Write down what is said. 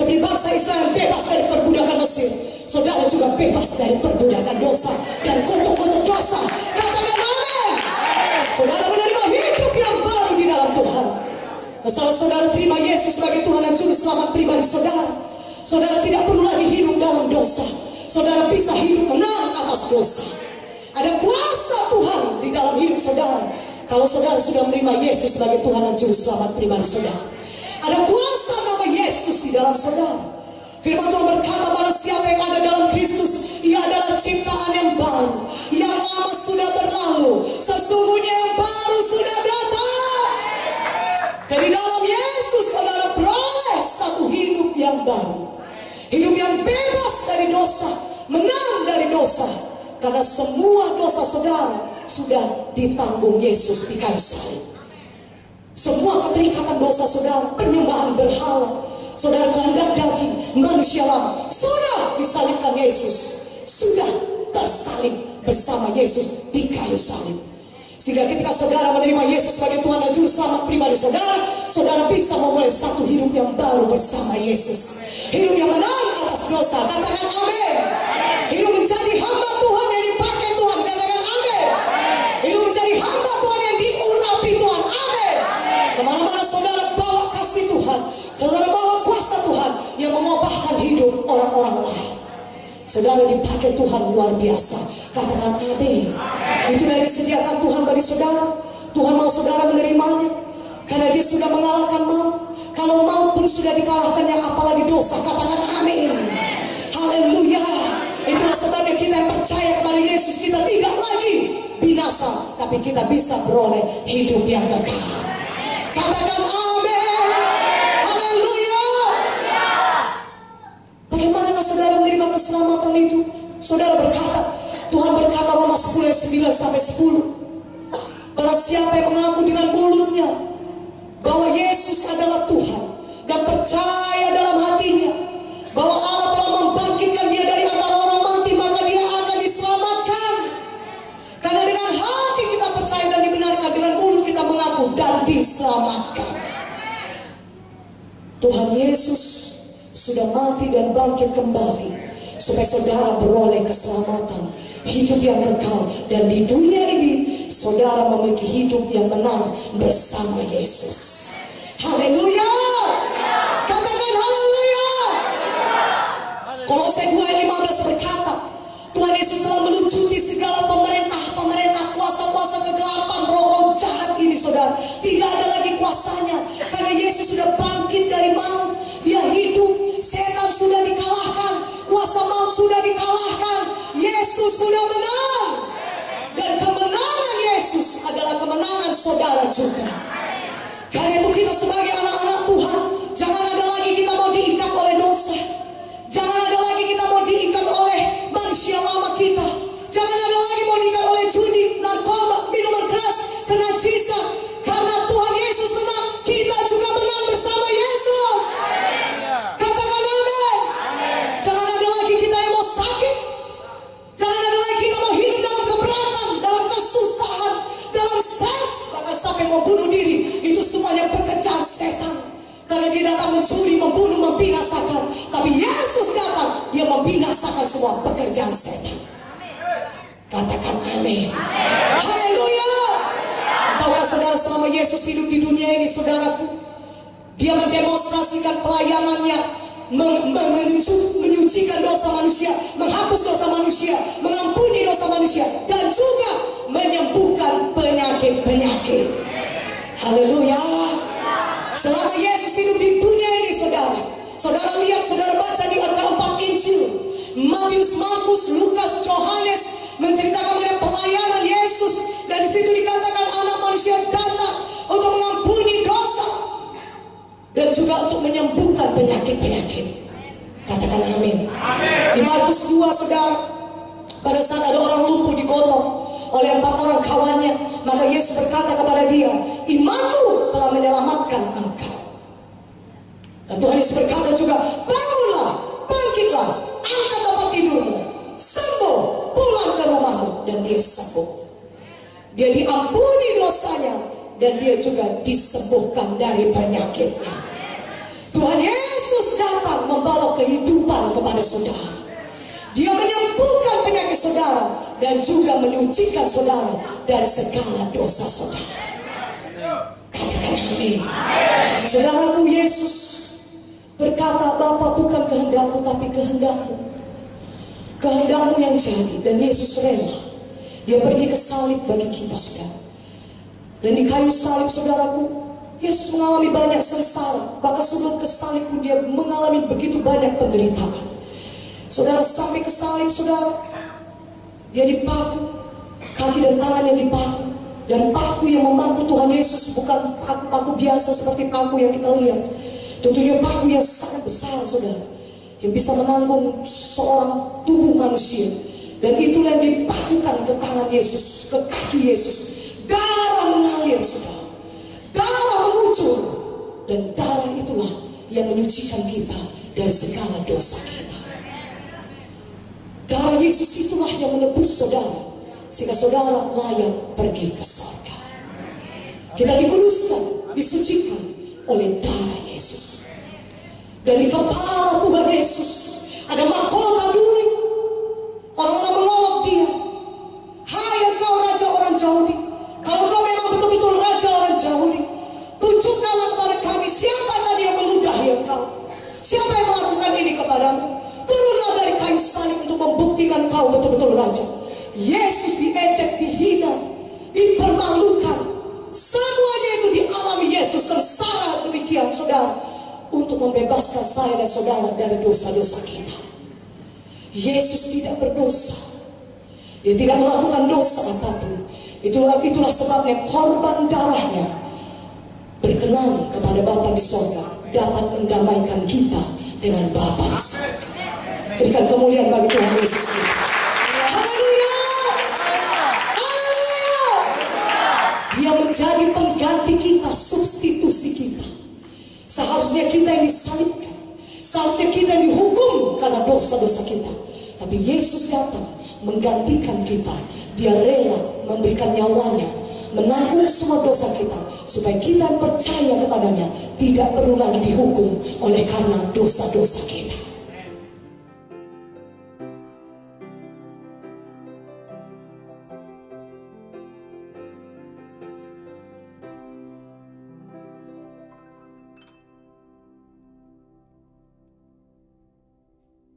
Seperti bangsa Israel bebas dari perbudakan Mesir, saudara juga bebas dari perbudakan dosa dan kutuk-kutuk dosa. Katakan amin. Saudara menerima hidup yang baru di dalam Tuhan. Dan kalau saudara terima Yesus sebagai Tuhan dan Juru Selamat pribadi saudara, saudara tidak perlu lagi hidup dalam dosa. Saudara bisa hidup menang atas dosa. Ada kuasa Tuhan di dalam hidup saudara kalau saudara sudah menerima Yesus sebagai Tuhan dan Juru Selamat pribadi saudara. Ada kuasa nama Yesus di dalam saudara. Firman Tuhan berkata, barang siapa yang ada dalam Kristus, ia adalah ciptaan yang baru. Yang lama sudah berlalu, sesungguhnya yang baru sudah datang. Jadi dalam Yesus saudara peroleh satu hidup yang baru. Hidup yang bebas dari dosa, menang dari dosa. Karena semua dosa saudara sudah ditanggung Yesus di kayu salib. Semua keterikatan dosa saudara, penyembahan berhala, saudara kehendak daging, manusia lama, sudah disalibkan Yesus. Sudah tersalib bersama Yesus di kayu salib. Sehingga ketika saudara menerima Yesus sebagai Tuhan dan Juru Selamat pribadi saudara, saudara bisa memulai satu hidup yang baru bersama Yesus. Hidup yang menang atas dosa. Katakan amin. Hidup menjadi hamba Tuhan yang dipakai Tuhan. Katakan amin. Hidup menjadi hamba Tuhan yang diurapi Tuhan. Amin. Kemana-mana saudara bawa kasih Tuhan, saudara bawa kuasa Tuhan yang mengubahkan hidup orang-orang lain. Saudara dipakai Tuhan luar biasa. Katakan amin. Itu yang disediakan Tuhan bagi saudara. Tuhan mau saudara menerimanya karena dia sudah mengalahkan maut. Kalau maut pun sudah dikalahkannya, apalagi dosa. Katakan amin. Haleluya. Itulah sebabnya kita yang percaya kepada Yesus, kita tidak lagi binasa, tapi kita bisa beroleh hidup yang kekal. Katakan amin. Haleluya. Bagaimana saudara menerima keselamatan itu? Saudara berkata, Tuhan berkata Roma 10 ayat 9 sampai 10. Barang siapa yang mengaku dengan mulutnya bahwa Yesus adalah Tuhan dan percaya dalam hatinya bahwa Allah telah membangkitkan dia dari antara orang mati, maka dia akan diselamatkan. Karena dengan hati kita percaya dan dibenarkan, dengan mulut kita mengaku dan diselamatkan. Tuhan Yesus sudah mati dan bangkit kembali supaya saudara beroleh keselamatan, hidup yang kekal. Dan di dunia ini saudara memiliki hidup yang menang bersama Yesus. Haleluya. Katakan haleluya. Kolose 2 ayat 15 berkata, Tuhan Yesus telah melucuti segala pemerintah, kuasa-kuasa kegelapan, roh-roh jahat ini saudara. Tidak ada lagi kuasanya karena Yesus sudah bangkit dari maut. Dia hidup, setan sudah dikalahkan, kuasa maut sudah dikalahkan. Yesus sudah menang. Dan kemenangan Yesus adalah kemenangan saudara juga. Karena itu kita sebagai anak-anak Tuhan, jangan ada lagi kita mau diikat oleh dosa. Jangan ada lagi kita mau diikat oleh manusia lama kita. Jangan ada lagi mau diikat oleh judi, narkoba, minuman keras, kenajisan. Karena Tuhan Yesus menang, kita juga menang bersama Yesus. Katakan amin. Jangan ada lagi kita yang mau sakit. Jangan ada lagi kita mau hidup dalam keberatan, dalam kesusahan, dalam stres, bahkan sampai mau bunuh diri. Itu semuanya pekerjaan setan. Karena dia datang mencuri, membunuh, membinasakan. Tapi Yesus datang, dia membinasakan semua pekerjaan setan. Katakan amin. Haleluya. Tahukah saudara, selama Yesus hidup di dunia ini saudaraku, dia mendemonstrasikan pelayanannya, menyucikan dosa manusia, menghapus dosa manusia, mengampuni dosa manusia, dan juga menyembuhkan penyakit-penyakit. Haleluya. Selama Yesus hidup di dunia ini saudara, saudara lihat, saudara baca di keempat Injil, Matius, Markus, Lukas, Yohanes, menceritakan mengenai pelayanan Yesus. Dan di situ dikatakan anak manusia datang untuk mengampuni dosa dan juga untuk menyembuhkan penyakit-penyakit. Katakan amin. Di Markus 2 saudara, pada saat ada orang lumpuh digotong oleh 4 orang kawannya, maka Yesus berkata kepada dia, imanmu telah menyelamatkan engkau. Dan Tuhan Yesus berkata juga, bangunlah, bangkitlah, angkat tempat tidurmu, sembuh, pulang ke rumahmu. Dan dia sembuh. Dia diampuni dosanya dan dia juga disembuhkan dari penyakitnya. Tuhan Yesus datang membawa kehidupan kepada saudara. Dia menyembuhkan penyakit saudara dan juga menyucikan saudara dari segala dosa saudara. Katakan amin. Saudaraku, Yesus berkata, Bapa, bukan kehendakku tapi kehendakmu. Kehendakmu yang jadi. Dan Yesus rela. Dia pergi ke salib bagi kita, saudara. Dan di kayu salib, saudaraku, Yesus mengalami banyak sengsara. Bahkan sebelum ke salib pun dia mengalami begitu banyak penderitaan. Saudara, sampai ke salib, saudara, dia dipaku, kaki dan tangan yang dipaku. Dan paku yang memaku Tuhan Yesus bukan paku biasa seperti paku yang kita lihat. Tentunya paku yang sangat besar, saudara, yang bisa menanggung seorang tubuh manusia. Dan itulah yang dipakukan ke tangan Yesus, ke kaki Yesus. Darah mengalir, saudara. Darah mengucur. Dan darah itulah yang menyucikan kita dari segala dosa kita. Darah Yesus itulah yang menebus saudara, sehingga saudara layak pergi ke surga. Kita dikuduskan, disucikan oleh darah Yesus. Dan di kepala Tuhan Yesus ada mahkota duri. Orang-orang menolak dia. Hai engkau raja orang Yahudi, kalau kau memang betul-betul raja orang Yahudi, tunjukkanlah kepada kami siapa tadi yang meludahi engkau. Siapa yang melakukan ini kepadamu? Turunlah dari kayu salib untuk membuktikan kau betul-betul raja. Yesus diejek, dihina, dipermalukan. Semuanya itu dialami Yesus, sengsara demikian, saudara, untuk membebaskan saya dan saudara dari dosa-dosa kita. Yesus tidak berdosa. Dia tidak melakukan dosa apapun. Itulah sebabnya korban darahnya berkenan kepada Bapa di surga, dapat mendamaikan kita dengan Bapa di surga. Berikan kemuliaan bagi Tuhan Yesus. Haleluya. Haleluya. Dia menjadi pengganti kita, substitusi kita. Seharusnya kita yang disalibkan, seharusnya kita yang dihukum karena dosa-dosa kita. Tapi Yesus datang menggantikan kita. Dia rela memberikan nyawanya, menanggung semua dosa kita, supaya kita yang percaya kepadanya tidak perlu lagi dihukum oleh karena dosa-dosa kita.